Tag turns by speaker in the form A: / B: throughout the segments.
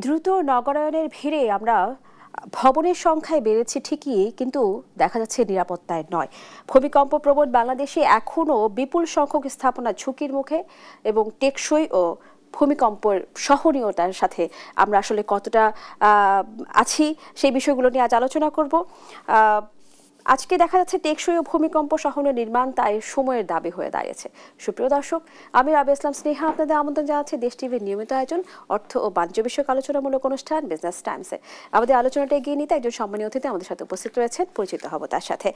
A: দ্রুত নগরায়নের ভিড়ে আমরা ভবনের সংখ্যায় বেড়েছে ঠিকই, কিন্তু দেখা যাচ্ছে নিরাপত্তায় নয়। ভূমিকম্প প্রবণ বাংলাদেশে এখনও বিপুল সংখ্যক স্থাপনা ঝুঁকির মুখে, এবং টেকসই ও ভূমিকম্পের সহনীয়তার সাথে আমরা আসলে কতটা আছি সেই বিষয়গুলো নিয়ে আজ আলোচনা করব। আজকে দেখা যাচ্ছে টেকসই ও ভূমিকম্প সহনীয় নির্মাণ তাই সময়ের দাবি হয়ে দাঁড়িয়েছে। সুপ্রিয় দর্শক, আমি রাবেয়া ইসলাম স্নেহা আপনাদের আমন্ত্রণ জানাচ্ছি দেশ টিভির নিয়মিত আয়োজন অর্থ ও বাণিজ্য বিষয়ক আলোচনামূলক অনুষ্ঠান বিজনেস টাইমসে। আমাদের আলোচনাটা এগিয়ে নিতে একজন সম্মানীয় অতিথি আমাদের সাথে উপস্থিত রয়েছেন, পরিচিত হব তার সাথে।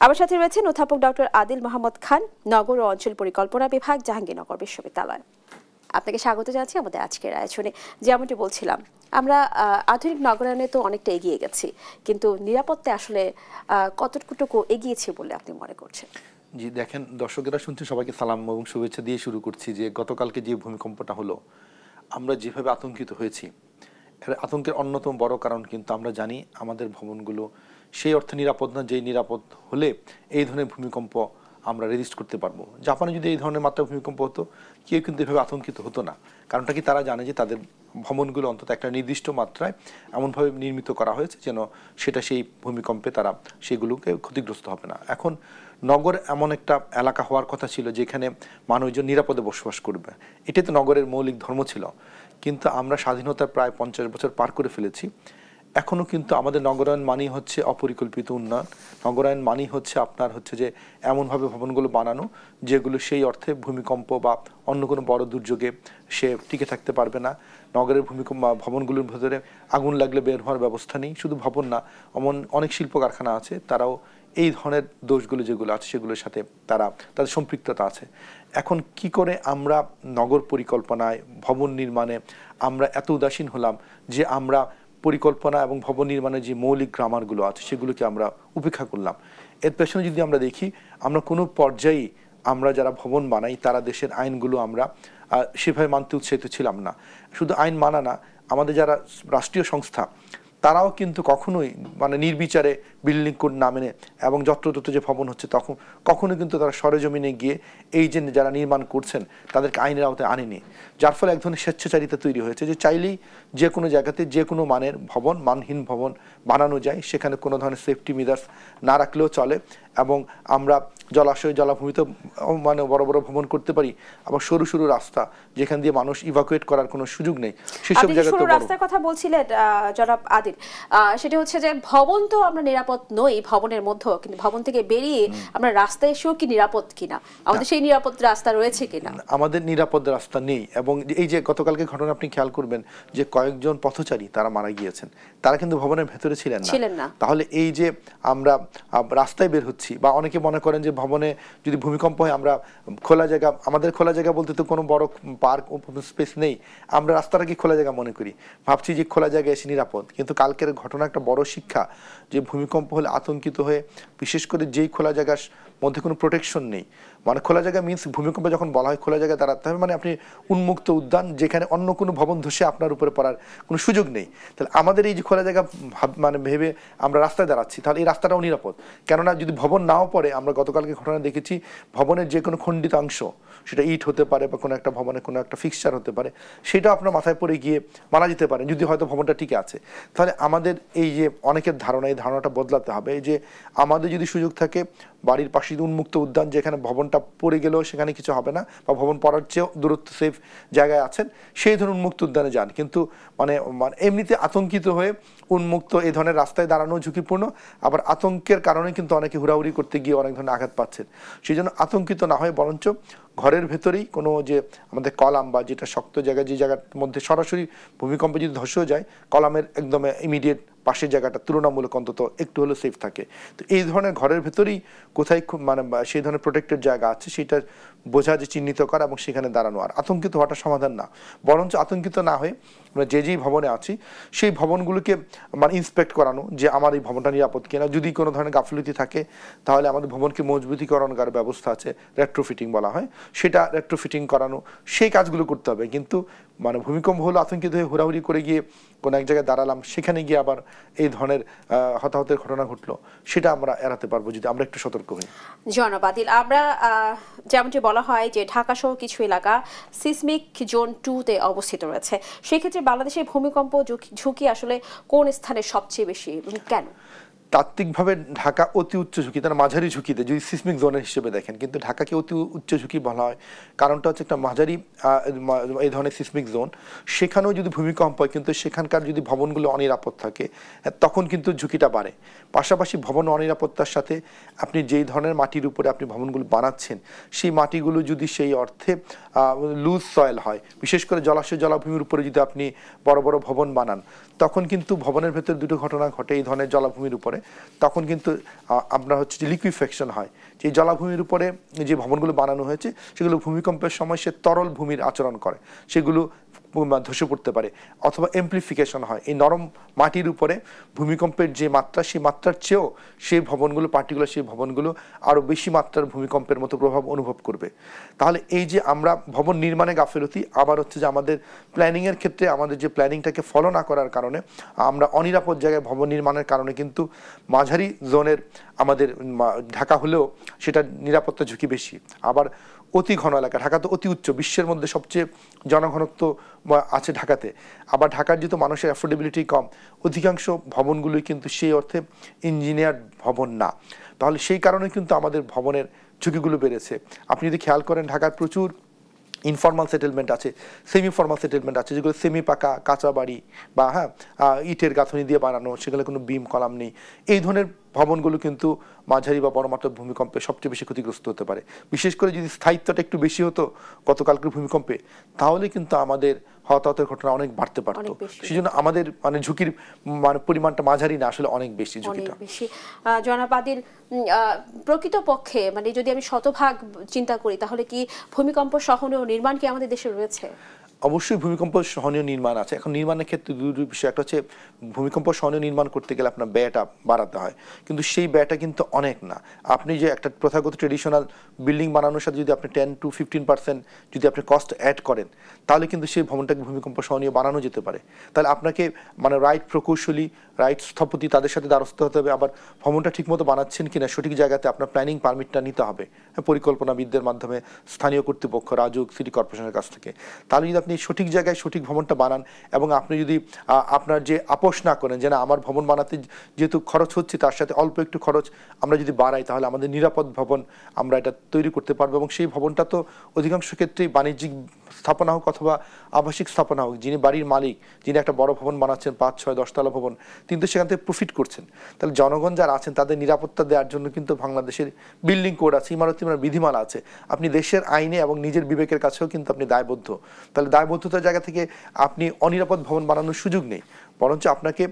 A: আমার সাথে রয়েছেন অধ্যাপক ডক্টর আদিল মোহাম্মদ খান, নগর ও অঞ্চল পরিকল্পনা বিভাগ, জাহাঙ্গীরনগর বিশ্ববিদ্যালয়। আপনাকে স্বাগত জানাচ্ছি আমাদের আজকের আয়োজনে। যেমনটি বলছিলাম, আমরা আধুনিক নগরায়নে তো অনেকটা এগিয়ে গেছি, কিন্তু নিরাপত্তায় আসলে কতটুকু এগিয়েছি বলে আপনি মনে করছেন?
B: জি দেখেন, দর্শকেরা শুনছে, সবাইকে সালাম এবং শুভেচ্ছা দিয়ে শুরু করছি। যে গতকালকে যে ভূমিকম্পটা হলো, আমরা যেভাবে আতঙ্কিত হয়েছি, এর আতঙ্কের অন্যতম বড় কারণ কিন্তু আমরা জানি আমাদের ভবনগুলো সেই অর্থে নিরাপদ না যেই নিরাপদ হলে এই ধরনের ভূমিকম্প আমরা রেজিস্ট করতে পারবো। জাপানে যদি এই ধরনের মাত্রা ভূমিকম্প হতো, কেউ কিন্তু এভাবে আতঙ্কিত হতো না। কারণটা কি, তারা জানে যে তাদের ভবনগুলো অন্তত একটা নির্দিষ্ট মাত্রায় এমনভাবে নির্মিত করা হয়েছে যেন সেটা সেই ভূমিকম্পে তারা সেগুলোকে ক্ষতিগ্রস্ত হবে না। এখন নগর এমন একটা এলাকা হওয়ার কথা ছিল যেখানে মানুষজন নিরাপদে বসবাস করবে, এটাই তো নগরের মৌলিক ধর্ম ছিল। কিন্তু আমরা স্বাধীনতার প্রায় 50 বছর পার করে ফেলেছি, এখনও কিন্তু আমাদের নগরায়ন মানেই হচ্ছে অপরিকল্পিত উন্নয়ন। নগরায়ন মানেই হচ্ছে আপনার হচ্ছে যে এমনভাবে ভবনগুলো বানানো যেগুলো সেই অর্থে ভূমিকম্প বা অন্য কোনো বড় দুর্যোগে সে টিকে থাকতে পারবে না। নগরের ভবনগুলোর ভেতরে আগুন লাগলে বের হওয়ার ব্যবস্থা নেই। শুধু ভবন না, এমন অনেক শিল্প কারখানা আছে, তারাও এই ধরনের দোষগুলো যেগুলো আছে সেগুলোর সাথে তাদের সম্পৃক্ততা আছে। এখন কি করে আমরা নগর পরিকল্পনায়, ভবন নির্মাণে আমরা এত উদাসীন হলাম যে আমরা পরিকল্পনা এবং ভবন নির্মাণের যে মৌলিক গ্রামারগুলো আছে সেগুলোকে আমরা উপেক্ষা করলাম। এর পেছনে যদি আমরা দেখি, আমরা কোনো পর্যায়েই আমরা যারা ভবন বানাই তারা দেশের আইনগুলো আমরা সেভাবে মানতে উৎসাহিত ছিলাম না। শুধু আইন মানা না, আমাদের যারা রাষ্ট্রীয় সংস্থা তারাও কিন্তু কখনোই নির্বিচারে বিল্ডিং কোড না মেনে এবং যত্রতত্র যে ভবন হচ্ছে তখন কখনো কিন্তু তারা সরেজমিনে গিয়ে এই যে যারা নির্মাণ করছেন তাদেরকে আইনের আওতায় আনেনি। যার ফলে এক ধরনের স্বেচ্ছাচারিতা তৈরি হয়েছে যে চাইলেই যে কোনো জায়গাতে যে কোনো মানের ভবন, মানহীন ভবন বানানো যায়, সেখানে কোনো ধরনের সেফটি মেজার্স না রাখলেও চলে। এবং আমরা জলাশয়, জলাভূমিতে বড় বড় ভবন করতে পারি, আবার সরু সরু রাস্তা যেখান দিয়ে মানুষ ইভাকুয়েট করার কোনো সুযোগ নেই সেসব জায়গাতে
A: রাস্তার কথা বলছিলেন জনাব আদিল। সেটা হচ্ছে যে ভবন তো আমরা নিরাপদ নই ভবনের মধ্যে, কিন্তু ভবন থেকে বেরিয়ে আমরা রাস্তায় এসেও কি নিরাপদ কিনা, আমাদের সেই নিরাপদ রাস্তা রয়েছে কিনা?
B: আমাদের নিরাপদ রাস্তা নেই। এবং এই যে গতকালকে ঘটনা আপনি খেয়াল করবেন যে কয়েকজন পথচারী তারা মারা গিয়েছেন, তারা কিন্তু ভবনের ভেতরে ছিলেন না। তাহলে এই যে আমরা রাস্তায় বের হচ্ছি, বা অনেকে মনে করেন যে ভবনে যদি ভূমিকম্প হয় আমরা খোলা জায়গা, আমাদের খোলা জায়গা বলতে তো কোনো বড় পার্ক ওপেন স্পেস নেই, আমরা রাস্তাটাকে খোলা জায়গা মনে করি, ভাবছি যে খোলা জায়গায় এসে নিরাপদ। কিন্তু কালকের ঘটনা একটা বড় শিক্ষা যে ভূমিকম্প হলে আতঙ্কিত হয়ে, বিশেষ করে যেই খোলা জায়গার মধ্যে কোনো প্রোটেকশন নেই, খোলা জায়গা মিনস ভূমিকম্পে যখন বলা হয় খোলা জায়গায় দাঁড়াতে হবে, আপনি উন্মুক্ত উদ্যান যেখানে অন্য কোনো ভবন ধসে আপনার উপরে পড়ার কোনো সুযোগ নেই। তাহলে আমাদের এই যে খোলা জায়গা ভেবে আমরা রাস্তায় দাঁড়াচ্ছি, তাহলে এই রাস্তাটাও নিরাপদ। কেননা যদি ভবন নাও পড়ে, আমরা গতকালকে ঘটনা দেখেছি ভবনের যে কোনো খণ্ডিত অংশ, সেটা ইট হতে পারে বা কোনো একটা ভবনে কোনো একটা ফিক্সচার হতে পারে, সেটা আপনার মাথায় পড়ে গিয়ে মারা যেতে পারে যদি হয়তো ভবনটা টিকে আছে। তাহলে আমাদের এই যে অনেকের ধারণা, এই ধারণাটা বদলাতে হবে যে আমাদের যদি সুযোগ থাকে বাড়ির পাশে উন্মুক্ত উদ্যান যেখানে ভবনটা পড়ে গেলেও সেখানে কিছু হবে না, বা ভবন পড়ার চেয়েও দূরত্ব সেফ জায়গায় আছেন, সেই ধরনের উন্মুক্ত উদ্যানে যান। কিন্তু এমনিতে আতঙ্কিত হয়ে উন্মুক্ত এই ধরনের রাস্তায় দাঁড়ানো ঝুঁকিপূর্ণ, আবার আতঙ্কের কারণে কিন্তু অনেকে হুড়াহুড়ি করতে গিয়ে অনেক ধরনের আঘাত পাচ্ছেন। সেই জন্য আতঙ্কিত না হয়ে বরঞ্চ ঘরের ভেতরেই কোনো যে আমাদের কলাম বা যেটা শক্ত জায়গা, যে জায়গার মধ্যে সরাসরি ভূমিকম্পে যদি ধসেও যায়, কলামের একদম ইমিডিয়েট পাশের জায়গাটা তুলনামূলক অন্তত একটু হলেও সেফ থাকে। তো এই ধরনের ঘরের ভেতরেই কোথায় সেই ধরনের প্রোটেক্টেড জায়গা আছে সেটা বোঝা, যে চিহ্নিত করা এবং সেখানে দাঁড়ানো। আর আতঙ্কিত হওয়াটা সমাধান না, বরঞ্চ আতঙ্কিত না হয়ে আমরা যেই ভবনে আছি সেই ভবনগুলোকে ইন্সপেক্ট করানো যে আমার এই ভবনটা নিরাপদ কিনা। যদি কোনো ধরনের গাফিলতি থাকে তাহলে আমাদের ভবনকে মজবুতিকরণ করার ব্যবস্থা আছে, রেট্রোফিটিং বলা হয়, সেটা রেট্রোফিটিং করানো, সেই কাজগুলো করতে হবে। কিন্তু মানে ভূমিকম্প হলো আতঙ্কিত হয়ে হুড়াহুড়ি করে গিয়ে কোনো এক জায়গায় দাঁড়ালাম, সেখানে গিয়ে আবার এই ধরনের হতাহতের ঘটনা ঘটলো, সেটা আমরা এড়াতে পারবো যদি আমরা একটু সতর্ক হই।
A: জনাব আদিল, আমরা যেমনটি বলা হয় যে ঢাকা সহ কিছু এলাকা সিসমিক জোন 2-তে অবস্থিত রয়েছে, সেক্ষেত্রে বাংলাদেশের ভূমিকম্প ঝুঁকি আসলে কোন স্থানে সবচেয়ে বেশি এবং কেন?
B: তাত্ত্বিকভাবে ঢাকা অতি উচ্চ ঝুঁকি, তার মাঝারি ঝুঁকিতে যদি সিসমিক জোনের হিসেবে দেখেন, কিন্তু ঢাকাকে অতি উচ্চ ঝুঁকি বলা হয় কারণটা হচ্ছে একটা মাঝারি এই ধরনের সিসমিক জোন, সেখানেও যদি ভূমিকম্প হয় কিন্তু সেখানকার যদি ভবনগুলো অনিরাপদ থাকে তখন কিন্তু ঝুঁকিটা বাড়ে। পাশাপাশি ভবন অনিরাপত্তার সাথে আপনি যেই ধরনের মাটির উপরে আপনি ভবনগুলো বানাচ্ছেন, সেই মাটিগুলো যদি সেই অর্থে লুজ সয়েল হয়, বিশেষ করে জলাশয় জলাভূমির উপরে যদি আপনি বড় বড় ভবন বানান, তখন কিন্তু ভবনের ভেতর দুটো ঘটনা ঘটে এই ধরনের জলাভূমির উপরে। তখন কিন্তু আপনার হচ্ছে যে লিকুইফেকশন হয়, যে জলাভূমির উপরে যে ভবনগুলো বানানো হয়েছে সেগুলো ভূমিকম্পের সময় সে তরল ভূমির আচরণ করে, সেগুলো ধসে পড়তে পারে। অথবা এমপ্লিফিকেশন হয়, এই নরম মাটির উপরে ভূমিকম্পের যে মাত্রা, সেই মাত্রার চেয়েও সেই ভবনগুলো পার্টিকুলার সেই ভবনগুলো আরও বেশি মাত্রার ভূমিকম্পের মতো প্রভাব অনুভব করবে। তাহলে এই যে আমরা ভবন নির্মাণে গাফিলতি, আবার হচ্ছে যে আমাদের প্ল্যানিংয়ের ক্ষেত্রে আমাদের যে প্ল্যানিংটাকে ফলো না করার কারণে আমরা অনিরাপদ জায়গায় ভবন নির্মাণের কারণে কিন্তু মাঝারি জোনের আমাদের ঢাকা হলেও সেটা নিরাপত্তা ঝুঁকি বেশি। আবার অতি ঘন এলাকা, ঢাকা তো অতি উচ্চ, বিশ্বের মধ্যে সবচেয়ে জনঘনত্ব আছে ঢাকাতে। আবার ঢাকার যেহেতু মানুষের অ্যাফোর্ডেবিলিটি কম, অধিকাংশ ভবনগুলোই কিন্তু সেই অর্থে ইঞ্জিনিয়ার ভবন না। তাহলে সেই কারণে কিন্তু আমাদের ভবনের ঝুঁকিগুলো বেড়েছে। আপনি যদি খেয়াল করেন ঢাকার প্রচুর ইনফর্মাল সেটেলমেন্ট আছে, সেমি ফর্মাল সেটেলমেন্ট আছে, যেগুলো সেমি পাকা কাঁচা বাড়ি বা ইটের গাঁথনি দিয়ে বানানো, সেগুলো কোনো বিম কলাম নেই। এই ধরনের ভবনগুলো কিন্তু মাঝারি বা বড় মাত্রার ভূমিকম্পে সবচেয়ে বেশি ক্ষতিগ্রস্ত হতে পারে। বিশেষ করে যদি স্থায়িত্বটা একটু বেশি হতো গতকালকের ভূমিকম্পে, তাহলে কিন্তু আমাদের হতাহতের ঘটনা অনেক বাড়তে পারতো। সেই জন্য আমাদের মানে ঝুঁকির মানে পরিমাণটা মাঝারি না, আসলে অনেক বেশি ঝুঁকিটা।
A: জনাব আদিল, প্রকৃতপক্ষে মানে যদি আমি শতভাগ চিন্তা করি, তাহলে কি ভূমিকম্প সহনীয় নির্মাণ কি আমাদের দেশে রয়েছে?
B: অবশ্যই ভূমিকম্প সহনীয় নির্মাণ আছে। এখন নির্মাণের ক্ষেত্রে দুটো বিষয়, একটা হচ্ছে ভূমিকম্প সহনীয় নির্মাণ করতে গেলে আপনার ব্যয়টা বাড়াতে হয়, কিন্তু সেই ব্যয়টা কিন্তু অনেক না। আপনি যে একটা প্রথাগত ট্রেডিশনাল বিল্ডিং বানানোর সাথে যদি আপনি 10 to 15% যদি আপনি কস্ট অ্যাড করেন, তাহলে কিন্তু সেই ভবনটাকে ভূমিকম্প সহনীয় বানানো যেতে পারে। তাহলে আপনাকে মানে রাইট প্রকৌশলী, রাইট স্থপতি, তাদের সাথে দ্বারস্থ হতে হবে। আবার ভবনটা ঠিকমতো বানাচ্ছেন কিনা সঠিক জায়গাতে আপনার প্ল্যানিং পারমিটটা নিতে হবে পরিকল্পনাবিদদের মাধ্যমে, স্থানীয় কর্তৃপক্ষ, রাজুক, সিটি কর্পোরেশনের কাছ থেকে। তাহলে যদি আপনি সঠিক জায়গায় সঠিক ভবনটা বানান এবং আপনি যদি আপনার যে আপোষ না করেন যে না আমার ভবন বানাতে যেহেতু খরচ হচ্ছে তার সাথে অল্প একটু খরচ আমরা যদি বাড়াই, তাহলে আমাদের নিরাপদ ভবন আমরা এটা তৈরি করতে পারবো। এবং সেই ভবনটা তো অধিকাংশ ক্ষেত্রেই বাণিজ্যিক স্থাপনা হোক অথবা আবাসিক স্থাপনা হোক, যিনি বাড়ির মালিক, যিনি একটা বড় ভবন বানাচ্ছেন 5, 6, 10 তলা ভবন, কিন্তু সেখান থেকে প্রফিট করছেন। তাহলে জনগণ যারা আছেন তাদের নিরাপত্তা দেওয়ার জন্য কিন্তু বাংলাদেশের বিল্ডিং কোড আছে, ইমারত বিধিমালা আছে। আপনি দেশের আইনে এবং নিজের বিবেকের কাছেও কিন্তু আপনি দায়বদ্ধ। তাহলে দায়বদ্ধতার জায়গা থেকে আপনি অনিরাপদ ভবন বানানোর সুযোগ নেই, বরঞ্চ আপনাকে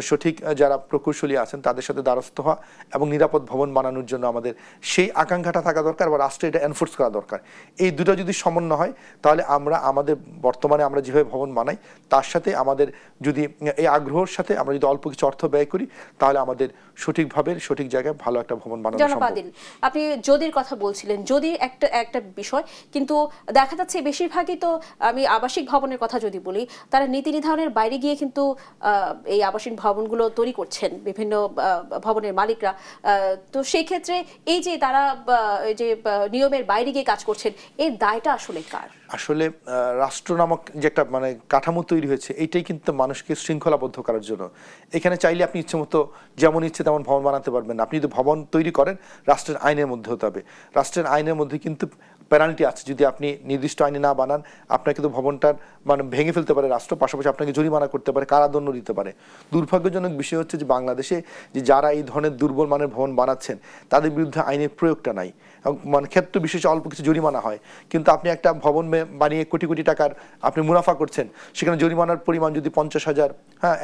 B: সঠিক যারা প্রকৌশলী আছেন তাদের সাথে দ্বারস্থ হওয়া এবং নিরাপদ ভবন বানানোর জন্য আমাদের সেই আকাঙ্ক্ষাটা থাকা দরকার, বা রাষ্ট্রে এটা এনফোর্স করা দরকার। এই দুটো যদি সমন্বয় হয়, তাহলে আমরা আমাদের বর্তমানে আমরা যেভাবে ভবন বানাই তার সাথে আমাদের যদি এই আগ্রহের সাথে আমরা যদি অল্প কিছু অর্থ ব্যয় করি, তাহলে আমাদের সঠিকভাবে সঠিক জায়গায় ভালো একটা ভবন বানানো সম্ভব।
A: আপনি যদির কথা বলছিলেন, যদি একটা বিষয়, কিন্তু দেখা যাচ্ছে বেশিরভাগই তো, আমি আবাসিক ভবনের কথা যদি বলি, তারা নীতি নির্ধারণের বাইরে গিয়ে কিন্তু এই আবাসিক ভবনগুলো তৈরি করছেন বিভিন্ন ভবনের মালিকরা। তো সেই ক্ষেত্রে এই যে তারা যে নিয়মের বাইরে গিয়ে কাজ করছেন, এর দায়টা আসলে কার?
B: আসলে রাষ্ট্র নামক যে একটা মানে কাঠামো তৈরি হয়েছে, এইটাই কিন্তু মানুষকে শৃঙ্খলাবদ্ধ করার জন্য। এখানে চাইলে আপনি ইচ্ছে মতো যেমন ইচ্ছে তেমন ভবন বানাতে পারবেন না। আপনি যদি ভবন তৈরি করেন রাষ্ট্রের আইনের মধ্যে হতে হবে। রাষ্ট্রের আইনের মধ্যে কিন্তু পেনাল্টি আছে, যদি আপনি নির্দিষ্ট আইনে না বানান আপনাকে কিন্তু ভবনটার মানে ভেঙে ফেলতে পারে রাষ্ট্র, পাশাপাশি আপনাকে জরিমানা করতে পারে, কারাদণ্ড দিতে পারে। দুর্ভাগ্যজনক বিষয় হচ্ছে যে বাংলাদেশে যে যারা এই ধরনের দুর্বল মানের ভবন বানাচ্ছেন তাদের বিরুদ্ধে আইনের প্রয়োগটা নাই। মানে ক্ষেত্র বিশেষে অল্প কিছু জরিমানা হয়, কিন্তু আপনি একটা ভবন বানিয়ে কোটি কোটি টাকার আপনি মুনাফা করছেন, সেখানে জরিমানার পরিমাণ যদি 50,000,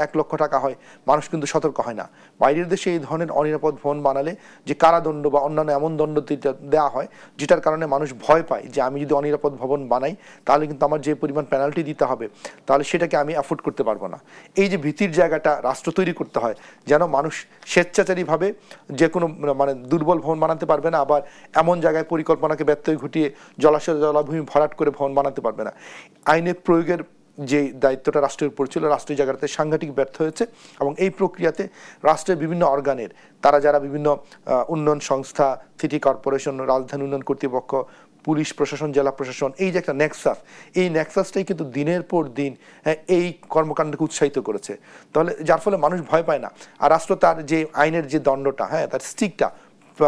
B: 1 লক্ষ টাকা হয়, মানুষ কিন্তু সতর্ক হয় না। বাইরের দেশে এই ধরনের অনিরাপদ ভবন বানালে যে কারাদণ্ড বা অন্যান্য এমন দণ্ড দেওয়া হয় যেটার কারণে মানুষ ভয় ভয় পায় যে আমি যদি অনিরাপদ ভবন বানাই তাহলে কিন্তু আমার যে পরিমাণ পেনাল্টি দিতে হবে তাহলে সেটাকে আমি অ্যাফোর্ড করতে পারবো না। এই যে ভীতির জায়গাটা রাষ্ট্র তৈরি করতে হয় যেন মানুষ স্বেচ্ছাচারীভাবে যে কোনো মানে দুর্বল ভবন বানাতে পারবে না, আবার এমন জায়গায় পরিকল্পনাকে ব্যত্যয় ঘটিয়ে জলাশয় জলাভূমি ভরাট করে ভবন বানাতে পারবে না। আইনের প্রয়োগের যে দায়িত্বটা রাষ্ট্রের উপর ছিল রাষ্ট্রীয় জায়গাতে সাংঘাতিক ব্যর্থ হয়েছে, এবং এই প্রক্রিয়াতে রাষ্ট্রের বিভিন্ন অর্গানের তারা যারা বিভিন্ন উন্নয়ন সংস্থা, সিটি কর্পোরেশন, রাজধানী উন্নয়ন কর্তৃপক্ষ, পুলিশ প্রশাসন, জেলা প্রশাসন, এই যে একটা নেক্সাস, এই নেক্সাসটাই কিন্তু দিনের পর দিন এই কর্মকাণ্ডকে উৎসাহিত করেছে। তাহলে যার ফলে মানুষ ভয় পায় না, আর রাষ্ট্র তার যে আইনের যে দণ্ডটা তার স্টিকটা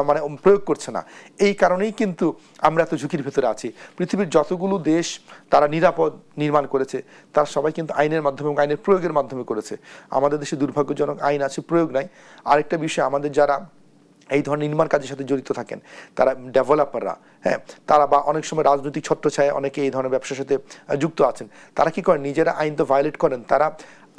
B: মানে প্রয়োগ করছে না। এই কারণেই কিন্তু আমরা এত ঝুঁকির ভেতরে আছি। পৃথিবীর যতগুলো দেশ তারা নিরাপদ নির্মাণ করেছে তারা সবাই কিন্তু আইনের মাধ্যমে এবং আইনের প্রয়োগের মাধ্যমে করেছে। আমাদের দেশে দুর্ভাগ্যজনক আইন আছে, প্রয়োগ নাই। আরেকটা বিষয়, আমাদের যারা এই ধরনের নির্মাণ কাজের সাথে জড়িত থাকেন তারা ডেভেলপাররা, তারা বা অনেক সময় রাজনৈতিক ছত্রছায়ায় অনেকে এই ধরনের ব্যবসার সাথে যুক্ত আছেন, তারা কি করেন, নিজেরা আইন তো ভায়োলেট করেন, তারা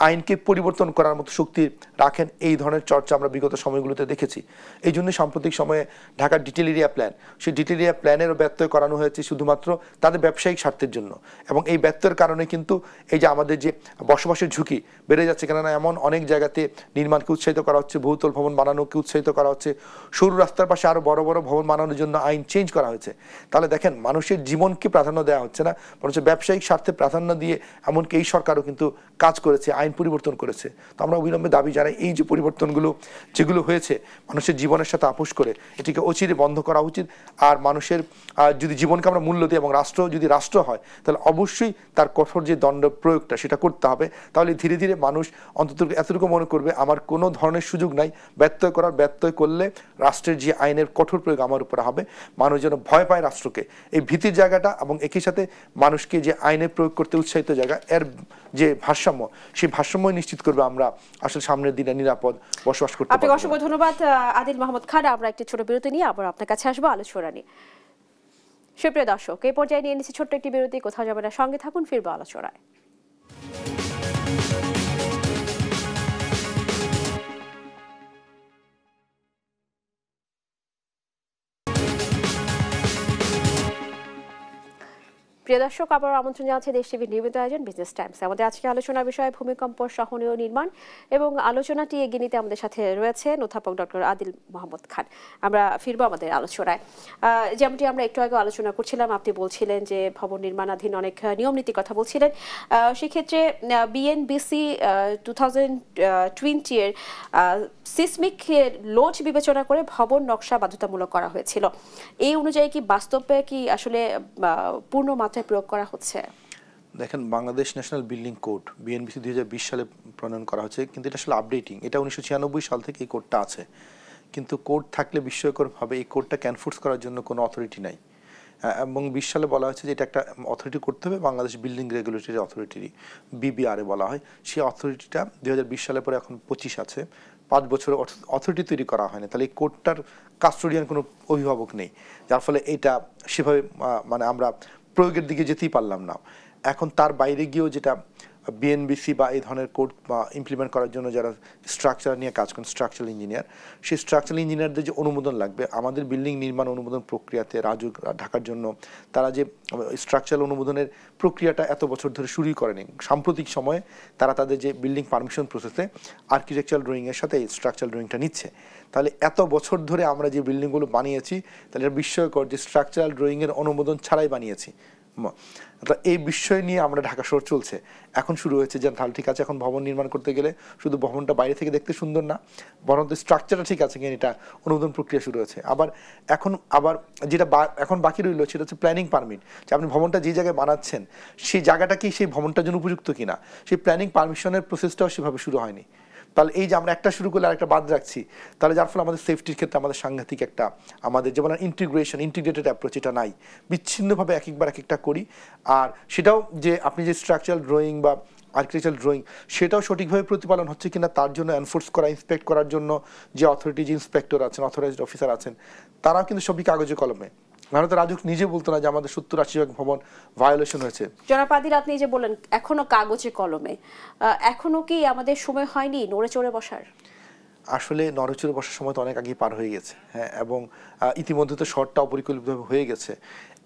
B: আইনকে পরিবর্তন করার মতো শক্তি রাখেন। এই ধরনের চর্চা আমরা বিগত সময়গুলোতে দেখেছি। এই জন্য সাম্প্রতিক সময়ে ঢাকার ডিটেল এরিয়া প্ল্যান, সেই ডিটেল এরিয়া প্ল্যানেরও ব্যত্যয় করানো হয়েছে শুধুমাত্র তাদের ব্যবসায়িক স্বার্থের জন্য, এবং এই ব্যত্যয়ের কারণে কিন্তু এই যে আমাদের যে বসবাসের ঝুঁকি বেড়ে যাচ্ছে, কেননা এমন অনেক জায়গাতে নির্মাণকে উৎসাহিত করা হচ্ছে, বহুতল ভবন বানানোকে উৎসাহিত করা হচ্ছে, সরু রাস্তার পাশে আরও বড় বড় ভবন বানানোর জন্য আইন চেঞ্জ করা হয়েছে। তাহলে দেখেন, মানুষের জীবনকে প্রাধান্য দেওয়া হচ্ছে না, বরঞ্চ ব্যবসায়িক স্বার্থে প্রাধান্য দিয়ে এমনকি এই সরকারও কিন্তু কাজ করেছে, আইন পরিবর্তন করেছে। তো আমরা অবিলম্বে দাবি জানাই, এই যে পরিবর্তনগুলো যেগুলো হয়েছে মানুষের জীবনের সাথে আপোষ করে, এটিকে অচিরে বন্ধ করা উচিত। আর মানুষের যদি জীবনকে আমরা মূল্য দিই এবং রাষ্ট্র যদি রাষ্ট্র হয় তাহলে অবশ্যই তার কঠোর যে দণ্ড প্রয়োগটা সেটা করতে হবে। তাহলে ধীরে ধীরে মানুষ অন্তত এতটুকু মনে করবে আমার কোনো ধরনের সুযোগ নাই ব্যত্যয় করার, ব্যত্যয় করলে রাষ্ট্রের যে আইনের কঠোর প্রয়োগ আমার উপরে হবে। মানুষ যেন ভয় পায় রাষ্ট্রকে, এই ভীতির জায়গাটা এবং একই সাথে মানুষকে যে আইনের প্রয়োগ করতে উৎসাহিত জায়গা, এর যে ভারসাম্য, সেই ভারসাম্য নিশ্চিত করবে আমরা আসলে সামনের দিনে নিরাপদ বসবাস করতে পারবো।
A: আপনাকে অসংখ্য ধন্যবাদ আদিল মাহমুদ খান। আমরা একটি ছোট বিরতি নিয়ে আবার আপনার কাছে আসবো আলোচনা নিয়ে। সুপ্রিয় দর্শক, এই পর্যায়ে নিয়ে নিচ্ছি ছোট্ট একটি বিরতি, কোথাও যাবে না, সঙ্গে থাকুন, ফিরবো আলোচনায়। প্রিয় দর্শক, আবার আমন্ত্রণ জানাচ্ছি দেশ টিভির নিয়মিত আয়োজন বিজনেস টাইমস। আমাদের আজকে আলোচনার বিষয় ভূমিকম্প সহনীয় নির্মাণ, এবং আলোচনাটি এগিয়ে নিতে আমাদের সাথে রয়েছে অধ্যাপক ডক্টর আদিল মাহমুদ খান। আমরা ফিরবো আমাদের আলোচনায়। যেমনটি আমরা একটু আগে আলোচনা করছিলাম, আপনি বলছিলেন যে ভবন নির্মাণাধীন অনেক নিয়ম নীতির কথা বলছিলেন। সেক্ষেত্রে বিএনবিসি 2020 এর সিসমিক লোড বিবেচনা করে ভবন নকশা বাধ্যতামূলক করা হয়েছিল। এই অনুযায়ী কি বাস্তবে কি আসলে পূর্ণ মাত্রায় প্রয়োগ করা হচ্ছে?
B: দেখেন, Bangladesh national building code BNBC 2020 সালে প্রণয়ন করা হয়েছে, কিন্তু এটা আসলে আপডেটিং। এটা 1996 সাল থেকে এই কোডটা আছে, কিন্তু কোড থাকলে বিস্ময়করভাবে এই কোডটাকে এনফোর্স করার জন্য কোনো অথরিটি নাই। এবং 20 সালে বলা হয়েছে যে এটা একটা অথরিটি করতে হবে, বাংলাদেশ বিল্ডিং রেগুলেটরি অথরিটি, বিবিআর বলা হয়। সেই অথরিটিটা 2020 সালে পরে এখন 25 আছে, 5 বছর অথরিটি তৈরি করা হয়নি। তাহলে এই কোডটার কাস্টোডিয়ান কোনো অভিভাবক নেই, যার ফলে এটা সেভাবে মানে আমরা প্রয়োগের দিকে যেতেই পারলাম না। এখন তার বাইরে গিয়েও যেটা বিএনবিসি বা এই ধরনের কোড ইমপ্লিমেন্ট করার জন্য যারা স্ট্রাকচার নিয়ে কাজ করেন, স্ট্রাকচারাল ইঞ্জিনিয়ার, সেই স্ট্রাকচারাল ইঞ্জিনিয়ারদের যে অনুমোদন লাগবে আমাদের বিল্ডিং নির্মাণ অনুমোদন প্রক্রিয়াতে রাজুক ঢাকার জন্য, তারা যে স্ট্রাকচারাল অনুমোদনের প্রক্রিয়াটা এত বছর ধরে শুরুই করেনি। সাম্প্রতিক সময়ে তারা তাদের যে বিল্ডিং পারমিশন প্রসেসে আর্কিটেকচারাল ড্রয়িংয়ের সাথে এই স্ট্রাকচারাল ড্রয়িংটা নিচ্ছে। তাহলে এত বছর ধরে আমরা যে বিল্ডিংগুলো বানিয়েছি, তাহলে এটা বিস্ময়কর যে স্ট্রাকচারাল ড্রয়িংয়ের অনুমোদন ছাড়াই বানিয়েছি। এই বিষয় নিয়ে আমরা ঢাকা শহর চলছে। এখন শুরু হয়েছে যে তাহলে ঠিক আছে, এখন ভবন নির্মাণ করতে গেলে শুধু ভবনটা বাইরে থেকে দেখতে সুন্দর না, বরং স্ট্রাকচারটা ঠিক আছে কিনা এটা অনুমোদন প্রক্রিয়া শুরু হয়েছে। আবার যেটা এখন বাকি রইল সেটা হচ্ছে প্ল্যানিং পারমিট, যে আপনি ভবনটা যে জায়গায় বানাচ্ছেন সেই জায়গাটা কি সেই ভবনটার জন্য উপযুক্ত কিনা, সেই প্ল্যানিং পারমিশনের প্রসেসটাও সেভাবে শুরু হয়নি। তাহলে এই যে আমরা একটা শুরু করলে আরেকটা বাদ রাখছি, তাহলে যার ফলে আমাদের সেফটির ক্ষেত্রে আমাদের সাংঘাতিক একটা আমাদের যেমন ইন্টিগ্রেটেড অ্যাপ্রোচ এটা নাই, বিচ্ছিন্নভাবে এক একটা করি। আর সেটাও যে আপনি যে স্ট্রাকচারাল ড্রয়িং বা আর্কিটেকচারাল ড্রয়িং সেটাও সঠিকভাবে প্রতিপালন হচ্ছে কিনা তার জন্য এনফোর্স করা, ইন্সপেক্ট করার জন্য যে অথরিটি, যে ইন্সপেক্টর আছেন, অথরাইজড অফিসার আছেন, তারাও কিন্তু সবই কাগজে কলমে। ভারতের রাজুক নিজে বলতো না যে আমাদের 70-80 ভবন ভায়োলেশন হয়েছে।
A: জনাব আদিল, আপনি যে বললেন এখনো কাগজে কলমে, এখনো কি আমাদের সময় হয়নি নড়ে চড়ে বসার?
B: আসলে নড়েচড়ে বসার সময় তো অনেক আগেই পার হয়ে গেছে, হ্যাঁ, এবং ইতিমধ্যে তো শর্টটা অপরিকল্পিতভাবে হয়ে গেছে।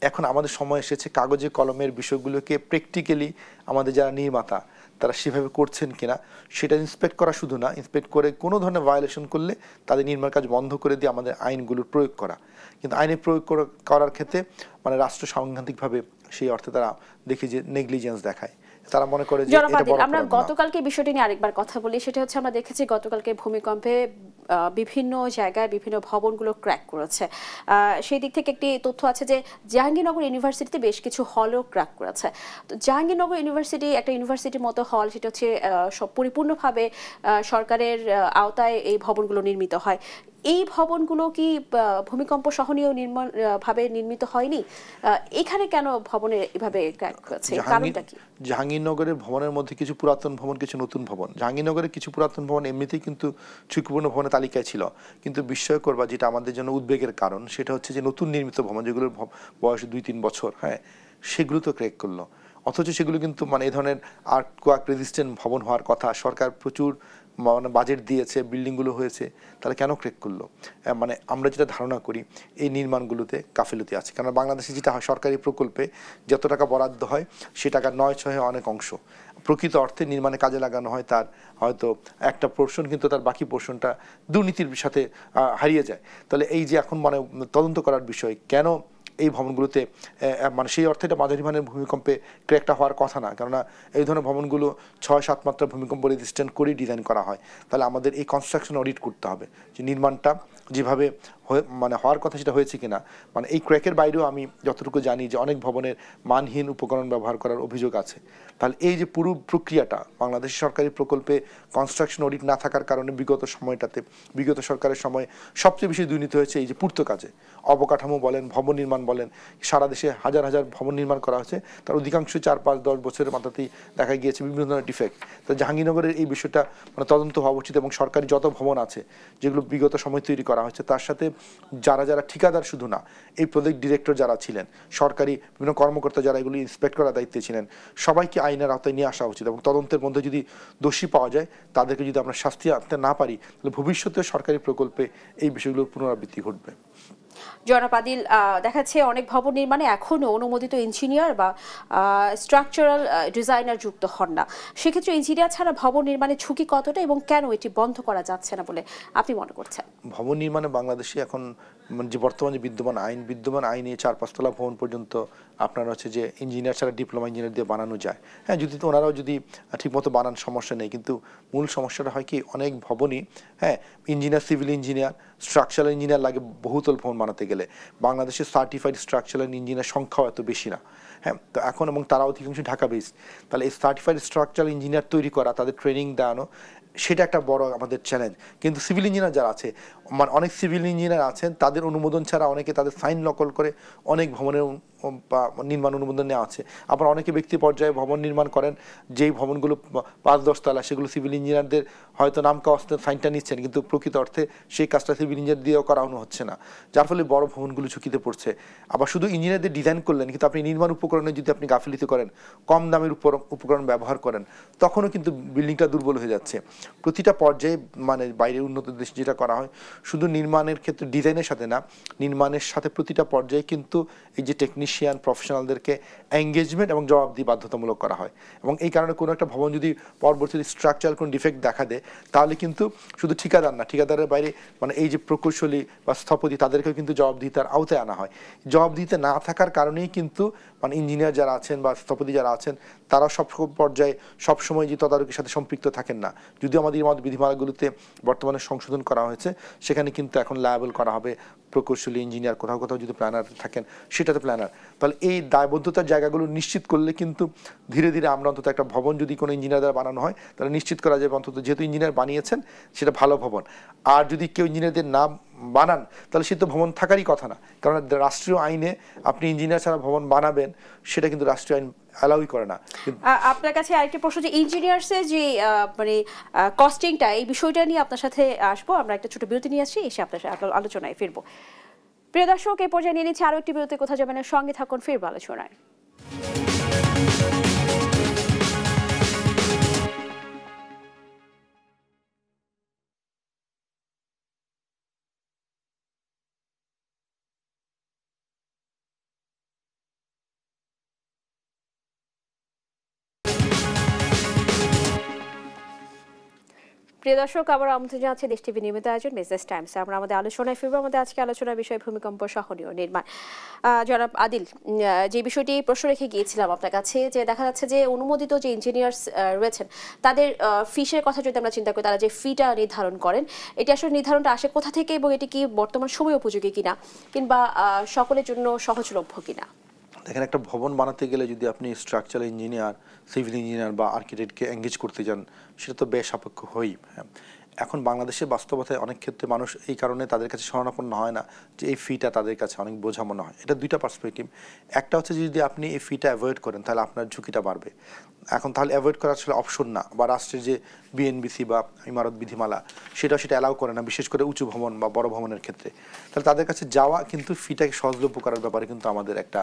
B: এখন আমাদের সময় এসেছে কাগজে কলমের বিষয়গুলোকে প্র্যাকটিক্যালি আমাদের যারা নির্মাতা তারা সেভাবে করছেন কিনা সেটা ইন্সপেক্ট করা, শুধু না ইন্সপেক্ট করে কোনো ধরনের ভায়োলেশন করলে তাদের নির্মাণ কাজ বন্ধ করে দিয়ে আমাদের আইনগুলোর প্রয়োগ করা। কিন্তু আইনের প্রয়োগ করার ক্ষেত্রে মানে রাষ্ট্র সাংঘাতিকভাবে সেই অর্থে তারা দেখি যে নেগলিজেন্স দেখায়, তারা মনে করে যে
A: আমরা গতকালকে বিষয়টি নিয়ে আরেকবার কথা বলি। সেটা হচ্ছে আমরা দেখেছি গতকালকে ভূমিকম্পে বিভিন্ন জায়গায় বিভিন্ন ভবনগুলো ক্র্যাক করেছে। সেই দিক থেকে একটি তথ্য আছে যে জাহাঙ্গীরনগর ইউনিভার্সিটিতে বেশ কিছু হলও ক্র্যাক করেছে। তো জাহাঙ্গীরনগর ইউনিভার্সিটি একটা ইউনিভার্সিটির মতো হল, সেটা হচ্ছে সব পরিপূর্ণভাবে সরকারের আওতায় এই ভবনগুলো নির্মিত হয়। এই ভবনগুলো কি ভূমিকম্প সহনীয় ভাবে নির্মিত হয়নি? এখানে কেন ভবনে এভাবে ক্র্যাক হয়েছে, কারণটা কি?
B: জাহাঙ্গীরনগরের ভবনের মধ্যে কিছু পুরাতন ভবন, কিছু নতুন ভবন। জাহাঙ্গীরনগরের কিছু পুরাতন ভবন এমনিতেই কিন্তু ঝুঁকিপূর্ণ ভবনের তালিকায় ছিল, কিন্তু বিস্ময়কর বা যেটা আমাদের জন্য উদ্বেগের কারণ সেটা হচ্ছে যে নতুন নির্মিত ভবন যেগুলোর বয়স 2-3 বছর, হ্যাঁ, সেগুলো তো ক্র্যাক করলো। অথচ সেগুলো কিন্তু মানে এই ধরনের আর্থকোয়াক রেজিস্ট্যান্ট ভবন হওয়ার কথা, সরকার প্রচুর মানে বাজেট দিয়েছে, বিল্ডিংগুলো হয়েছে, তাহলে কেন ক্র্যাক করলো? মানে আমরা যেটা ধারণা করি এই নির্মাণগুলোতে গাফিলতি আছে। কারণ বাংলাদেশে যেটা হয় সরকারি প্রকল্পে যত টাকা বরাদ্দ হয় সে টাকা 9/6 অনেক অংশ প্রকৃত অর্থে নির্মাণে কাজে লাগানো হয়, তার হয়তো একটা পোর্শন, কিন্তু তার বাকি পোর্শনটা দুর্নীতির সাথে হারিয়ে যায়। তাহলে এই যে এখন মানে তদন্ত করার বিষয়, কেন এই ভবনগুলোতে মানে সেই অর্থে এটা মাঝারি মানের ভূমিকম্পে ক্র্যাকটা হওয়ার কথা না, কেননা এই ধরনের ভবনগুলো 6-7 মাত্রা ভূমিকম্প রেজিস্ট্যান্ট করেই ডিজাইন করা হয়। তাহলে আমাদের এই কনস্ট্রাকশন অডিট করতে হবে যে নির্মাণটা যেভাবে মানে হওয়ার কথা সেটা হয়েছে কিনা। মানে এই ক্র্যাকের বাইরেও আমি যতটুকু জানি যে অনেক ভবনের মানহীন উপকরণ ব্যবহার করার অভিযোগ আছে। তাহলে এই যে পুরো প্রক্রিয়াটা বাংলাদেশ সরকারি প্রকল্পে কনস্ট্রাকশন অডিট না থাকার কারণে বিগত সরকারের সময় সবচেয়ে বেশি দুর্নীতি হয়েছে এই যে পূর্ত কাজে। অবকাঠামো বলেন, ভবন নির্মাণ বলেন, সারা দেশে হাজার হাজার ভবন নির্মাণ করা হয়েছে, তার অধিকাংশ 4-5-10 বছরের মাথাতেই দেখা গিয়েছে বিভিন্ন ধরনের ডিফেক্ট। তো জাহাঙ্গীরনগরের এই বিষয়টা মানে তদন্ত হওয়া উচিত, এবং সরকারি যত ভবন আছে যেগুলো বিগত সময় তৈরি করা হয়েছে তার সাথে যারা ঠিকাদার, শুধু না এই প্রজেক্ট ডিরেক্টর যারা ছিলেন, সরকারি বিভিন্ন কর্মকর্তা যারা এগুলি ইন্সপেক্ট করার দায়িত্বে ছিলেন, সবাইকে আইনের আওতায় নিয়ে আসা উচিত। এবং তদন্তের মধ্যে যদি দোষী পাওয়া যায় তাদেরকে যদি আমরা শাস্তি আনতে না পারি তাহলে ভবিষ্যতে সরকারি প্রকল্পে এই বিষয়গুলোর পুনরাবৃত্তি ঘটবে।
A: জনাব আদিল, দেখা যাচ্ছে অনেক ভবন নির্মাণে এখনো অনুমোদিত ইঞ্জিনিয়ার বা স্ট্রাকচারাল ডিজাইনার যুক্ত হন না। সেক্ষেত্রে ইঞ্জিনিয়ার ছাড়া ভবন নির্মাণের ঝুঁকি কতটা এবং কেন এটি বন্ধ করা যাচ্ছে না বলে আপনি মনে করছেন?
B: ভবন নির্মাণে বাংলাদেশে এখন যে বর্তমানে বিদ্যমান আইনে 4-5 তলা ভবন পর্যন্ত আপনার হচ্ছে যে ইঞ্জিনিয়ার ছাড়া ডিপ্লোমা ইঞ্জিনিয়ার দিয়ে বানানো যায়। হ্যাঁ, যদি তো ওনারাও যদি ঠিকমতো বানান সমস্যা নেই, কিন্তু মূল সমস্যাটা হয় কি অনেক ভবনই, হ্যাঁ, engineer, civil engineer, structural engineer লাগে বহুতল ভবন বানাতে গেলে। বাংলাদেশের সার্টিফাইড স্ট্রাকচারাল ইঞ্জিনিয়ার সংখ্যাও এত বেশি না, হ্যাঁ, তো এখন এবং তারা অধিকাংশ ঢাকা বেস। তাহলে এই সার্টিফাইড স্ট্রাকচারাল ইঞ্জিনিয়ার তৈরি করা, তাদের ট্রেনিং দেওয়ানো, সেটা একটা বড় আমাদের চ্যালেঞ্জ। কিন্তু সিভিল ইঞ্জিনিয়ার যারা আছে, মানে অনেক সিভিল ইঞ্জিনিয়ার আছেন তাদের অনুমোদন ছাড়া অনেকে তাদের সাইন নকল করে অনেক ভবনের নির্মাণ অনুমোদন নেওয়া আছে। আবার অনেকে ব্যক্তি পর্যায়ে ভবন নির্মাণ করেন যেই ভবনগুলো 5-10 তলা, সেগুলো সিভিল ইঞ্জিনিয়ারদের হয়তো নাম কাগজে সাইনটা নিচ্ছেন, কিন্তু প্রকৃত অর্থে সেই কাজটা সিভিল ইঞ্জিনিয়ার দিয়েও করানো হচ্ছে না, যার ফলে বড় ভবনগুলো ঝুঁকিতে পড়ছে। আবার শুধু ইঞ্জিনিয়ারদের ডিজাইন করলেন, কিন্তু আপনি নির্মাণ উপকরণে যদি আপনি গাফিলতি করেন, কম দামের উপকরণ ব্যবহার করেন, তখনও কিন্তু বিল্ডিংটা দুর্বল হয়ে যাচ্ছে। প্রতিটা পর্যায়ে মানে বাইরের উন্নত দেশে যেটা করা হয়, শুধু নির্মাণের ক্ষেত্রে ডিজাইনের সাথে না, নির্মাণের সাথে প্রতিটা পর্যায়ে কিন্তু এই যে টেকনিশিয়ান প্রফেশনালদেরকে এঙ্গেজমেন্ট এবং জবাবদিহি বাধ্যতামূলক করা হয়। এবং এই কারণে কোনো একটা ভবন যদি পরবর্তীতে স্ট্রাকচারাল কোনো ডিফেক্ট দেখা দেয়, তাহলে কিন্তু শুধু ঠিকাদার না, ঠিকাদারের বাইরে মানে এই যে প্রকৌশলী বা স্থপতি, তাদেরকেও কিন্তু জবাবদিহিতার আওতায় আনা হয়। জবাবদিহিতে না থাকার কারণেই কিন্তু মানে ইঞ্জিনিয়ার যারা আছেন বা স্থপতি যারা আছেন তারা সব পর্যায়ে সবসময় যে তদারকির সাথে সম্পৃক্ত থাকেন না। যদিও আমাদের বিধিমালাগুলোতে বর্তমানে সংশোধন করা হয়েছে, সেখানে কিন্তু এখন লায়াবল করা হবে প্রকৌশলী ইঞ্জিনিয়ার, কোথাও কোথাও যদি প্ল্যানার থাকেন সেটাতে প্ল্যানার। তাহলে এই দায়বদ্ধতার জায়গাগুলো নিশ্চিত করলে কিন্তু ধীরে ধীরে আমরা অন্তত একটা ভবন যদি কোনো ইঞ্জিনিয়ার দ্বারা বানানো হয় তাহলে নিশ্চিত করা যাবে অন্তত যেহেতু ইঞ্জিনিয়ার বানিয়েছেন সেটা ভালো ভবন। আর যদি কেউ ইঞ্জিনিয়ারদের নাম বানান তাহলে সে তো ভবন থাকারই কথা না, কারণ রাষ্ট্রীয় আইনে আপনি ইঞ্জিনিয়ার ছাড়া ভবন বানাবেন সেটা কিন্তু রাষ্ট্রীয় আইন অ্যালাউই করে না।
A: আপনার কাছে আরেকটি প্রশ্ন, যে ইঞ্জিনিয়ার্সের যে মানে কস্টিংটা, এই বিষয়টা নিয়ে আপনার সাথে আসবো। আমরা একটা ছোট বিরতি নিয়ে আসছি, এসে আপনার সাথে আলোচনায় ফিরবো। প্রিয় দর্শক, এই পর্যায়ে নিয়ে নিচ্ছি আরো একটি বিরতি, কোথাও যাবেন না, সঙ্গে থাকুন, ফিরবো আলোচনায়। প্রিয় দর্শক, আবার আমন্ত্রণ জানাচ্ছি দেশ টিভি নিয়মিত আয়োজন বিজনেস টাইমস। আমরা আমাদের আলোচনায় ফিরবো। আমাদের আজকে আলোচনার বিষয় ভূমিকম্প সহনীয় নির্মাণ। জনাব আদিল, যে বিষয়টি প্রশ্ন রেখে গিয়েছিলাম আপনার কাছে, যে দেখা যাচ্ছে যে অনুমোদিত যে ইঞ্জিনিয়ার্স রয়েছেন তাদের ফিসের কথা যদি আমরা চিন্তা করি, তারা যে ফিটা নির্ধারণ করেন, এটি আসলে নির্ধারণটা আসে কোথা থেকে এবং এটি কি বর্তমান সময় উপযোগী কিনা কিংবা সকলের জন্য সহজলভ্য কিনা?
B: দেখেন, একটা ভবন বানাতে গেলে যদি আপনি স্ট্রাকচারাল ইঞ্জিনিয়ার, সিভিল ইঞ্জিনিয়ার বা আর্কিটেক্টকে এঙ্গেজ করতে যান, সেটা তো ব্যয় সাপেক্ষ হয়ই। হ্যাঁ, এখন বাংলাদেশের বাস্তবতায় অনেক ক্ষেত্রে মানুষ এই কারণে তাদের কাছে শরণাপন্ন হয় না যে এই ফিটা তাদের কাছে অনেক বোঝা মনে হয়। এটা দুইটা পার্সপেক্টিভ। একটা হচ্ছে যদি আপনি এই ফিটা অ্যাভয়েড করেন তাহলে আপনার ঝুঁকিটা বাড়বে। এখন তাহলে অ্যাভয়েড করা আসলে অপশন না, বা রাষ্ট্রের যে বিএনবিসি বা ইমারত বিধিমালা সেটা অ্যালাউ করে না, বিশেষ করে উঁচু ভবন বা বড় ভবনের ক্ষেত্রে। তাহলে তাদের কাছে যাওয়া কিন্তু ফিটাকে সহজলভ্য করার ব্যাপারে কিন্তু আমাদের একটা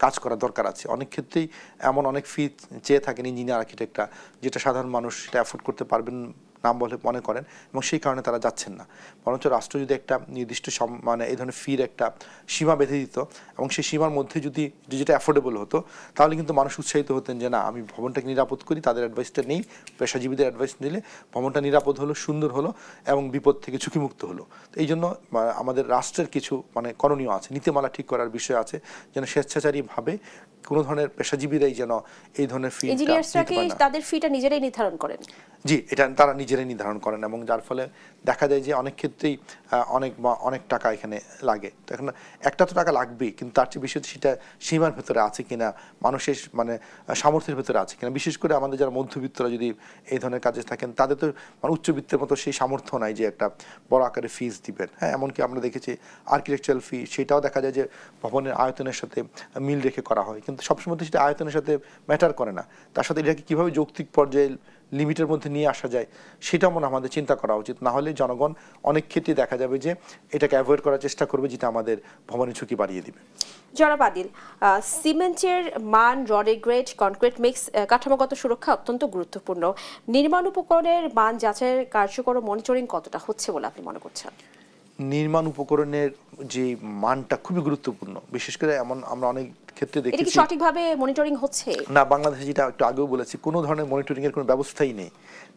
B: কাজ করা দরকার আছে। অনেক ক্ষেত্রেই এমন অনেক ফি চেয়ে থাকেন ইঞ্জিনিয়ার, আর্কিটেক্টরা, যেটা সাধারণ মানুষ সেটা অ্যাফোর্ড করতে পারবেন নাম বলে মনে করেন, এবং সেই কারণে তারা যাচ্ছেন না। বরঞ্চ রাষ্ট্র যদি একটা নির্দিষ্ট এই ধরনের ফির একটা সীমা বেঁধে দিত এবং সেই সীমার মধ্যে যদি যেটা অ্যাফোর্ডেবল হতো, তাহলে কিন্তু মানুষ উৎসাহিত হতেন যে না, আমি ভবনটাকে নিরাপদ করি, তাদের অ্যাডভাইসটা নেই, পেশাজীবীদের অ্যাডভাইস নিলে ভবনটা নিরাপদ হলো, সুন্দর হলো এবং বিপদ থেকে ঝুঁকিমুক্ত হলো। তো এই জন্য আমাদের রাষ্ট্রের কিছু করণীয় আছে, নীতিমালা ঠিক করার বিষয় আছে, যেন স্বেচ্ছাচারীভাবে কোনো ধরনের পেশাজীবীরাই যেন এই ধরনের ফি
A: তাদের ফিটা নিজেরাই নির্ধারণ করেন।
B: জি, এটা তারা নিজেরাই নির্ধারণ করেন, এবং যার ফলে দেখা যায় যে অনেক ক্ষেত্রেই অনেক টাকা এখানে লাগে। তো এখন একটা তো টাকা লাগবেই, কিন্তু তার চেয়ে বেশি সেটা সীমার ভেতরে আছে কিনা, মানুষের সামর্থ্যের ভেতরে আছে কিনা। বিশেষ করে আমাদের যারা মধ্যবিত্তরা যদি এই ধরনের কাজে থাকেন, তাদের তো উচ্চবিত্তের মতো সেই সামর্থ্য নাই যে একটা বড় আকারে ফিস দিবেন। হ্যাঁ, এমনকি আমরা দেখেছি আর্কিটেকচারাল ফি, সেটাও দেখা যায় যে ভবনের আয়তনের সাথে মিল রেখে করা হয়, কিন্তু সবসময় তো সেটা আয়তনের সাথে ম্যাটার করে না। তার সাথে এটাকে কীভাবে যৌক্তিক পর্যায়ে লিমিটের মধ্যে নিয়ে আসা যায় সেটা আমাদের চিন্তা করা উচিত। না হলে জনগণ অনেক ক্ষেত্রে দেখা যাবে যে এটাকে অ্যাভয়েড করার চেষ্টা করবে, যেটা আমাদের ভবনের ঝুঁকি বাড়িয়ে দিবে।
A: জনাব আদিল, সিমেন্টের মান, রডের গ্রেড, কনক্রিট মিক্স, কাঠামোগত সুরক্ষা অত্যন্ত গুরুত্বপূর্ণ। নির্মাণ উপকরণের মান যাচাইয়ের কার্যকর মনিটরিং কতটা হচ্ছে বলে আপনি মনে করছেন?
B: নির্মাণ উপকরণের যে মানটা খুবই গুরুত্বপূর্ণ। বিশেষ করে আমরা অনেক ক্ষেত্রে দেখেছি,
A: এটা কি সঠিকভাবে মনিটরিং হচ্ছে না?
B: বাংলাদেশে যেটা একটু আগেও বলেছি, কোনো ধরনের মনিটরিং এর কোনো ব্যবস্থাই নেই।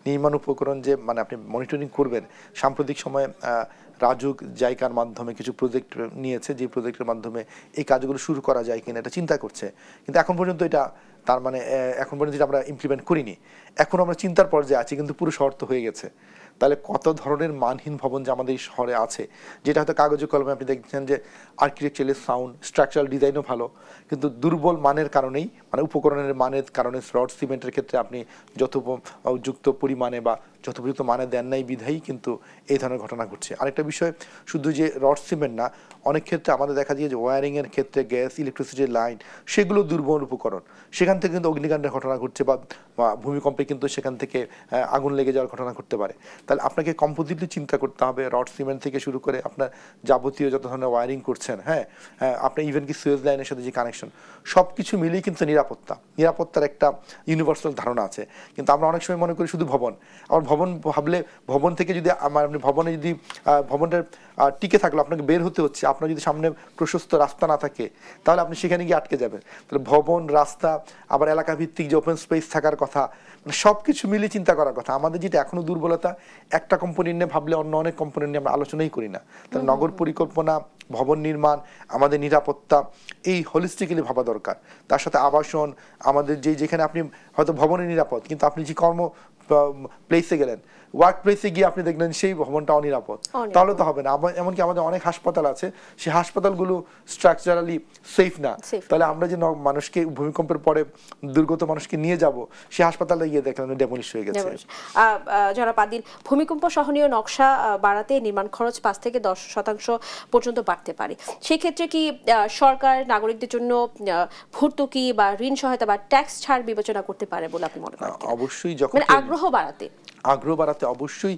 B: নির্মাণ উপকরণ যে আপনি মনিটরিং করবেন, সাম্প্রতিক সময়ে রাজুক জাইকার মাধ্যমে কিছু প্রজেক্ট নিয়েছে, যে প্রজেক্টের মাধ্যমে এই কাজগুলো শুরু করা যায় কিনা এটা চিন্তা করছে, কিন্তু এখন পর্যন্ত এটা এখন পর্যন্ত আমরা ইমপ্লিমেন্ট করিনি। এখন আমরা চিন্তার পর্যায়ে আছি, কিন্তু পুরো শর্ত হয়ে গেছে। তাহলে কত ধরনের মানহীন ভবন যে আমাদের এই শহরে আছে, যেটা হয়তো কাগজে কলমে আপনি দেখছেন যে আর্কিটেকচারাল সাউন্ড, স্ট্রাকচারাল ডিজাইনও ভালো, কিন্তু দুর্বল মানের কারণেই, উপকরণের মানের কারণে রড সিমেন্টের ক্ষেত্রে আপনি যথোপযুক্ত পরিমাণে বা যথোপযুক্ত মানে দেন নাই বিধায়ী কিন্তু এই ধরনের ঘটনা ঘটছে। আরেকটা বিষয়, শুধু যে রড সিমেন্ট না, অনেক ক্ষেত্রে আমাদের দেখা যায় যে ওয়্যারিংয়ের ক্ষেত্রে গ্যাস, ইলেকট্রিসিটির লাইন, সেগুলো দুর্বল উপকরণ, সেখান থেকে কিন্তু অগ্নিকাণ্ডের ঘটনা ঘটছে, বা ভূমিকম্পে কিন্তু সেখান থেকে আগুন লেগে যাওয়ার ঘটনা ঘটতে পারে। তাহলে আপনাকে কম্পোজিটলি চিন্তা করতে হবে, রড সিমেন্ট থেকে শুরু করে আপনার যাবতীয় যত ধরনের ওয়্যারিং করছেন, হ্যাঁ, আপনার ইভেন কি সুয়েজ লাইনের সাথে যে কানেকশন, সব কিছু মিলিয়ে কিন্তু নিরাপত্তার একটা ইউনিভার্সাল ধারণা আছে। কিন্তু আমরা অনেক সময় মনে করি শুধু ভবন, আবার ভবন ভাবলে ভবন থেকে যদি আপনি ভবনটার টিকে থাকলো, আপনাকে বের হতে হচ্ছে, আপনার যদি সামনে প্রশস্ত রাস্তা না থাকে তাহলে আপনি সেখানে গিয়ে আটকে যাবেন। তাহলে ভবন, রাস্তা, আবার এলাকা ভিত্তিক যে ওপেন স্পেস থাকার কথা, সব কিছু মিলিয়ে চিন্তা করার কথা। আমাদের যেটা এখনো দুর্বলতা, একটা কম্পোনেন্ট নিয়ে ভাবলে অন্য অনেক কম্পোনেন্ট নিয়ে আমরা আলোচনাই করি না। তাহলে নগর পরিকল্পনা, ভবন নির্মাণ, আমাদের নিরাপত্তা, এই হোলিস্টিক্যালি ভাবা দরকার। তার সাথে আবাসন, আমাদের যেখানে আপনি হয়তো ভবনে নিরাপদ, কিন্তু আপনি যে কর্ম প্লেসে গেলেন, ওয়ার্ক প্লেসে গিয়ে আপনি দেখলেন সেই ভবনটা অনিরাপদ, তাহলে তো হবে না। এমনকি আমাদের অনেক হাসপাতাল আছে, সেই হাসপাতালগুলো স্ট্রাকচারালি সেফ না। তাহলে আমরা যে মানুষকে ভূমিকম্পের পরে দুর্গত মানুষকে নিয়ে যাব, সেই হাসপাতালে গিয়ে দেখলাম ডেমোলিশ হয়ে গেছে।
A: জনাব আদিল, ভূমিকম্প সহনীয় নকশা বাড়াতে নির্মাণ খরচ 5 থেকে 10% পর্যন্ত বাড়তে পারে। সেই ক্ষেত্রে কি সরকার নাগরিকদের জন্য ভর্তুকি বা ঋণ সহায়তা বা ট্যাক্স ছাড় বিবেচনা করতে পারে বলে আপনি মনে করেন?
B: অবশ্যই, যখন আগ্রহ বাড়াতে অবশ্যই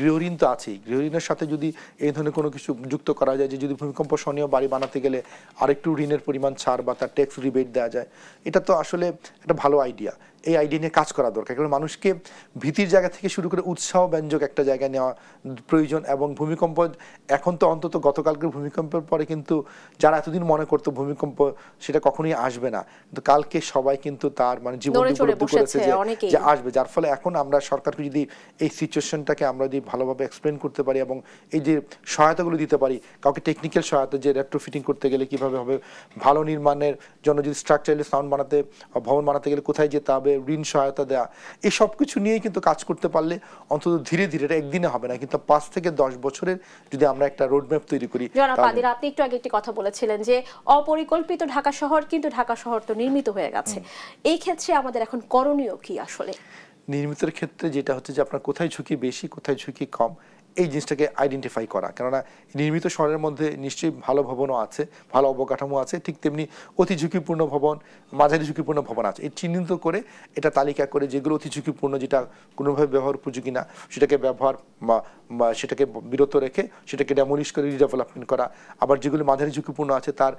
B: গৃহঋণ তো আছেই। গৃহঋণের সাথে যদি এই ধরনের কোনো কিছু যুক্ত করা যায়, যে যদি ভূমিকম্প সহনীয় বাড়ি বানাতে গেলে আরেকটু ঋণের পরিমাণ ছাড় বা তার ট্যাক্স রিবেট দেওয়া যায়, এটা তো আসলে একটা ভালো আইডিয়া। এই আইডিয়া নিয়ে কাজ করা দরকার। কারণ মানুষকে ভীতির জায়গা থেকে শুরু করে উৎসাহ ব্যঞ্জক একটা জায়গায় নেওয়া প্রয়োজন। এবং ভূমিকম্প এখন তো অন্তত গতকালকের ভূমিকম্পের পরে কিন্তু যারা এতদিন মনে করতো ভূমিকম্প সেটা কখনোই আসবে না, কিন্তু কালকে সবাই কিন্তু তার মানে জীবন উপলব্ধি করেছে যে আসবে। যার ফলে এখন আমরা সরকারকে যদি এই সিচুয়েশনটাকে আমরা যদি ভালোভাবে এক্সপ্লেন করতে পারি এবং এই যে সহায়তাগুলো দিতে পারি, কাউকে টেকনিক্যাল সহায়তা যে রেট্রোফিটিং করতে গেলে কিভাবে হবে, ভালো নির্মাণের জন্য যদি স্ট্রাকচারালি সাউন্ড বানাতে ভবন বানাতে গেলে কোথায় যেতে হবে, ঋণ সহায়তা দেওয়া, এই সব কিছু নিয়েই কিন্তু কাজ করতে পারলে অন্তত ধীরে ধীরে, এটা একদিনে হবে না, কিন্তু 5 থেকে 10 বছরের যদি আমরা একটা রোডম্যাপ তৈরি করি।
A: আপনি একটু আগে একটি কথা বলেছিলেন যে অপরিকল্পিত ঢাকা শহর, কিন্তু ঢাকা শহর তো নির্মিত হয়ে গেছে। এই ক্ষেত্রে আমাদের এখন করণীয় কি? আসলে
B: নির্মিতের ক্ষেত্রে যেটা হচ্ছে যে আপনার কোথায় ঝুঁকি বেশি কোথায় ঝুঁকি কম এই জিনিসটাকে আইডেন্টিফাই করা। কেননা নির্মিত শহরের মধ্যে নিশ্চয়ই ভালো ভবনও আছে, ভালো অবকাঠামো আছে, ঠিক তেমনি অতি ঝুঁকিপূর্ণ ভবন, মাঝারি ঝুঁকিপূর্ণ ভবন আছে। এই চিহ্নিত করে এটা তালিকা করে যেগুলো অতি ঝুঁকিপূর্ণ, যেটা কোনোভাবে ব্যবহার উপযোগী না, সেটাকে ব্যবহার সেটাকে বিরত রেখে সেটাকে ডেমোলিশ করে রিডেভেলপমেন্ট করা। আবার যেগুলো মাঝারি ঝুঁকিপূর্ণ আছে তার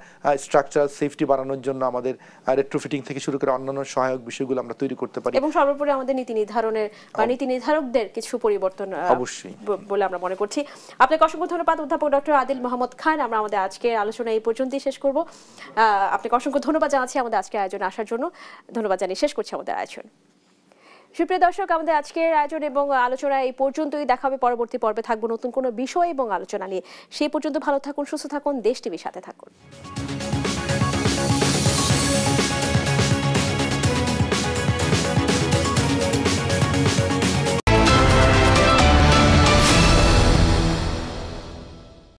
B: স্ট্রাকচার সেফটি বাড়ানোর জন্য আমাদের রেট্রোফিটিং থেকে শুরু করে অন্যান্য সহায়ক বিষয়গুলো আমরা তৈরি করতে পারি।
A: এবং সর্বোপরি আমাদের নীতি নির্ধারণের বা নীতি নির্ধারকদের কিছু পরিবর্তন
B: অবশ্যই
A: বলে আমরা মনে করছি। আপনাকে অসংখ্য ধন্যবাদ অধ্যাপক ডক্টর আদিল মোহাম্মদ খান। আমরা আমাদের আজকের আলোচনা এই পর্যন্তই শেষ করব। আপনাকে অসংখ্য ধন্যবাদ জানাচ্ছি আমাদের আজকের আয়োজনে আসার জন্য। ধন্যবাদ জানিয়ে শেষ করছি আমাদের আয়োজন। সুপ্রিয় দর্শক, আমাদের আজকের আয়োজন এবং আলোচনা এই পর্যন্তই। দেখা হবে পরবর্তী পর্বে, থাকবো নতুন কোনো বিষয় এবং আলোচনা নিয়ে। সেই পর্যন্ত ভালো থাকুন, সুস্থ থাকুন, দেশ টিভির সাথে থাকুন।